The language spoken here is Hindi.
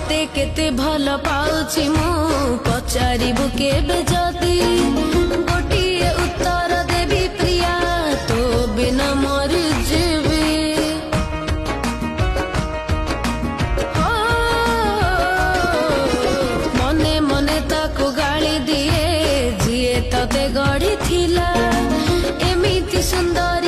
तोते केते भल पाउछि मु पचारिबु केबे जदी गोटिए उत्तर देबी प्रिया तो बिना मरि जेबी मने मने ताको गाली दिए जिए तते गढ़ी थिला एमिति सुंदरी